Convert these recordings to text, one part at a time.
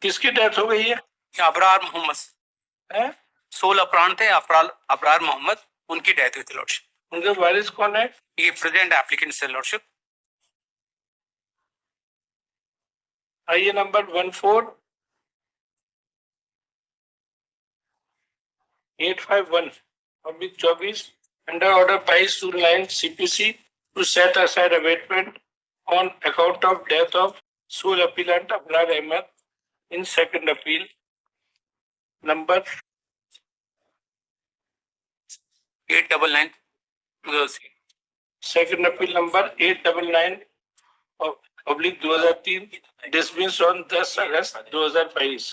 किसकी डेथ हो गई है? अबरार मोहम्मद है? 16 प्राण थे, अबरार मोहम्मद, उनकी डेथ हुई थी लॉर्डशिप। उनके वारिस कौन है? ये प्रेजेंट एप्लीकेंट से लॉर्डशिप। आइए number 14851/24 under order 22/9 CPC to set aside abatement on account of death of sole appellant Abrar Ahmed in second appeal number 899/2003. second appeal number 899/2003 dismissed on 10 अगस्त 2022।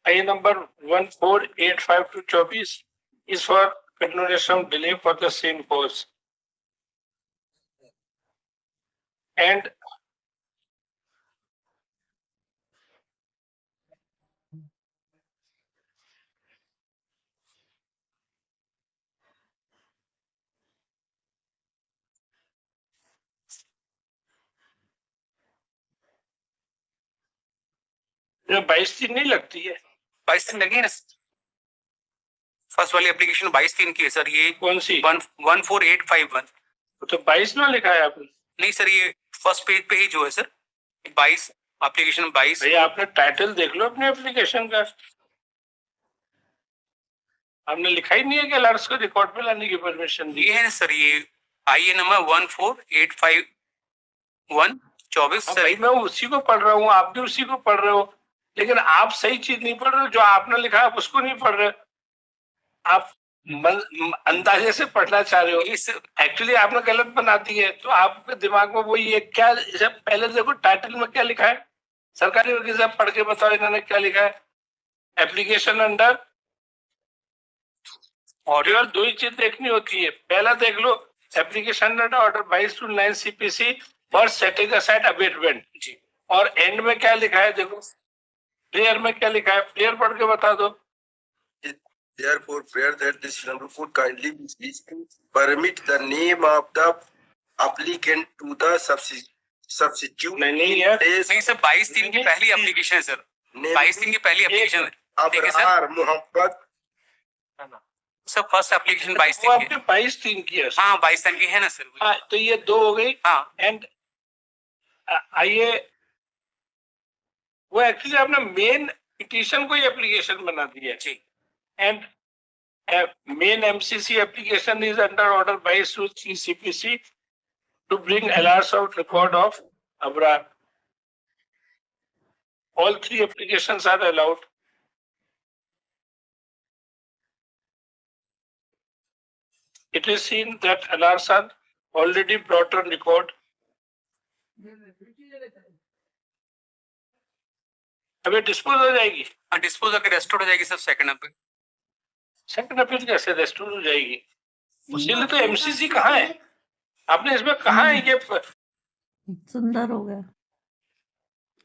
आइए number 14852/24 is for continuation of delay for the same cause and जो 22/3 नहीं लगती है? 22/3 लगी है ना। First वाली application 22/3 की है सर। ये कौन सी? 14851। तो 22 ना लिखा है आपने? नहीं सर, ये फर्स्ट पेज पे ही जो है सर 22 एप्लीकेशन 22। भैया आपने टाइटल देख लो अपने एप्लीकेशन का, आपने लिखा ही नहीं है कि अलर्ट्स को रिकॉर्ड पे लाने की परमिशन दी ये है सर। ये आईए नंबर 14851/24 सर। भाई मैं उसी को पढ़ रहा हूँ, आप भी उसी को पढ़ रहे हो, लेकिन आप सही चीज नहीं पढ़ रहे हो। जो आपने लिखा है आप उसको नहीं पढ़ रहे, आप अंदाजे से पढ़ना चाह रहे हो। एक्चुअली आपने गलत बना दी है, तो आपके दिमाग में वही है। क्या पहले देखो टाइटल में क्या लिखा है, सरकारी वकील साहब पढ़ के बताओ इन्होंने क्या लिखा है। एप्लीकेशन अंडर ऑर्डर, दो ही चीज देखनी होती है। पहला देख लो application under order 22/9 CPC for setting aside abatement जी, और एंड में क्या लिखा है देखो, प्रेयर में क्या लिखा है, प्रेयर पढ़ के बता दो। Therefore, prayer that this number would kindly please to permit the name of the applicant to the substitute. नहीं है, नहीं सर, 22/3 की पहली एप्लीकेशन है सर। 22/3 की पहली application Abrar Mohammad sir. First application 22/3 की है। 22/3 की है। हाँ 22/3 की है ना सर। हाँ तो ये दो हो गई। हाँ एंड आइए, वो एक्चुअली आपने मेन पिटीशन को ही एप्लीकेशन बना दिया जी। And main MCC application is under order by CPC to bring alerts of record of Abrar. All three applications are allowed. It is seen that alerts are already brought on record. अबे dispose हो जाएगी। Dispose होकर restore हो जाएगी sir. Second appeal, second appeal कैसे restore हो जाएगी? उसके लिए तो MCC कहाँ है? आपने इसमें कहाँ है ये? सुंदर हो गया,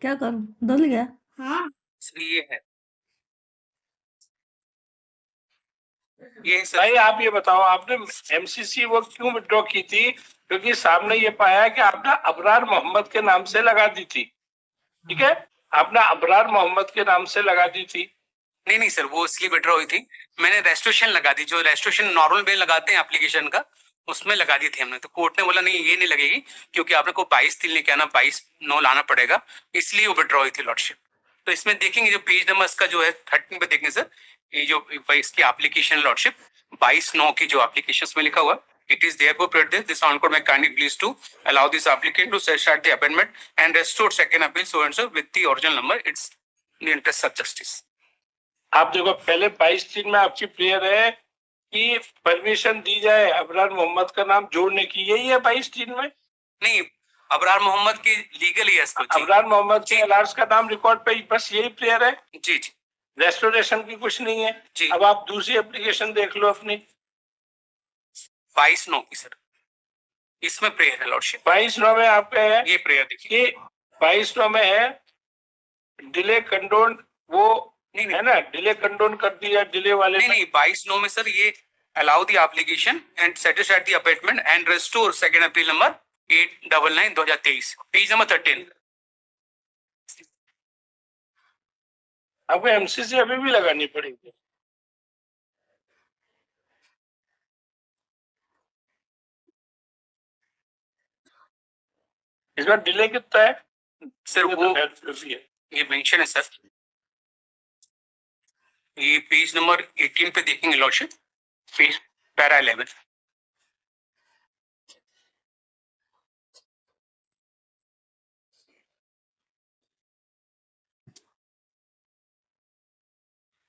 क्या करूं, धुल गया। हाँ ये है, ये भाई आप ये बताओ, आपने MCC वो क्यों विड्रॉ की थी? क्योंकि सामने ये पाया कि आपने अबरार मोहम्मद के नाम से लगा दी थी। ठीक है, आपने अबरार मोहम्मद के नाम से लगा दी थी। नहीं सर, वो इसलिए विड्रॉ हुई थी, मैंने रेस्ट्रिक्शन लगा दी, जो रेस्ट्रिक्शन नॉर्मल में लगाते हैं एप्लीकेशन का, उसमें लगा दी थी हमने। तो कोर्ट ने बोला नहीं ये नहीं लगेगी, क्योंकि आपने को 22/3 लेके आना, 22/9 लाना पड़ेगा, इसलिए वो विड्रॉ हुई थी लॉर्डशिप। तो इसमें देखेंगे जो पेज नंबर इसका जो है 13 पे देखेंगे सर, ये जो इसकी एप्लीकेशन लॉर्डशिप 22/9 की जो एप्लीकेशन में लिखा हुआ, it is therefore prayed this on court may kindly please to allow this applicant to set aside the amendment and restore second appeal so and so with the original number. It's in the interest of justice. आप देखो पहले 22/3 में आपकी prayer है कि permission दी जाए अबरार मोहम्मद का नाम जोड़ने की, यही है 22/3 में? नहीं, अबरार मोहम्मद की लीगल है इसको। अबरार मोहम्मद के अलार्स का नाम रिकॉर्ड पे बस यही प्रेयर है जी जी, रेस्टोरेशन की कुछ नहीं है जी। अब आप दूसरी एप्लीकेशन देख लो अपनी 22/9 की सर, इसमें प्रेयर है लॉर्डशिप। 22/9 में आपका है ये प्रेयर देखिए, 22/9 में है डिले कंडोन, वो नहीं है ना, डिले कंडोन कर दिया डिले वाले नहीं में। नहीं 22/9 में सर ये allow the application and satisfy the abatement and restore second appeal number 899/2023 page number 13। आपको एमसीसी अभी भी लगानी पड़ेगी। इस बार डिले कितना है सर वो है। ये मेंशन है सर, ये पेज नंबर 18 पे देखेंगे लॉर्डशिप, पेज पैरा 11।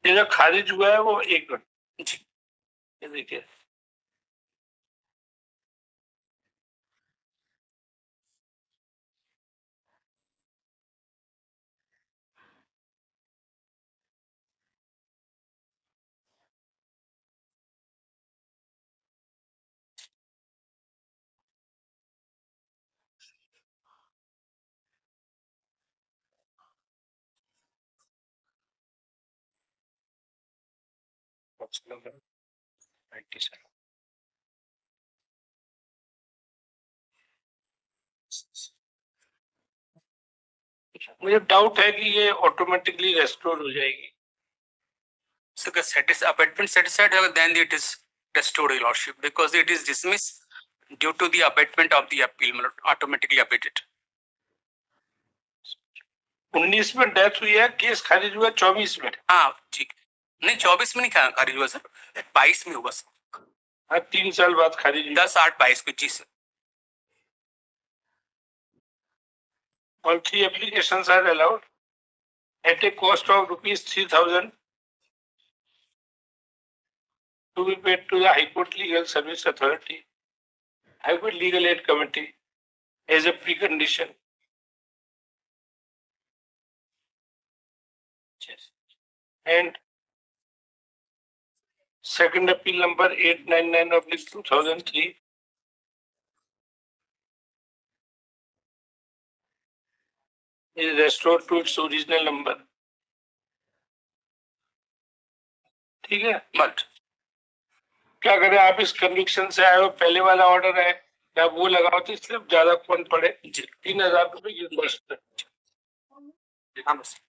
ये जो खारिज हुआ है वो 1 मिनट, ये देखिए मुझे डाउट है कि ये ऑटोमेटिकली रेस्टोर हो जाएगी। So the abatement satisfied, then it is restored, your lordship, because it is dismissed due to the abatement of the appeal, automatically abated। 19 में डेथ हुई है, केस खारिज हुआ 24 में। हाँ ठीक, नहीं 24 में नहीं खारिज हुआ सर, 22 में हुआ सर। हाँ 3 साल बाद खारिज हुई। 10/8/22 को। जी sir. All 3 applications are allowed at a cost of ₹3,000 to be paid to the High Court Legal Service Authority, High Court Legal Aid Committee as a precondition. And second appeal number 899/2003 is restored to its original number. ठीक है, but क्या करें, आप इस conviction से आए हो, पहले वाला ऑर्डर है, क्या वो लगाओ तो इसलिए ज्यादा कौन पड़े। 3,000 रुपए की कॉस्ट है। हाँ बस।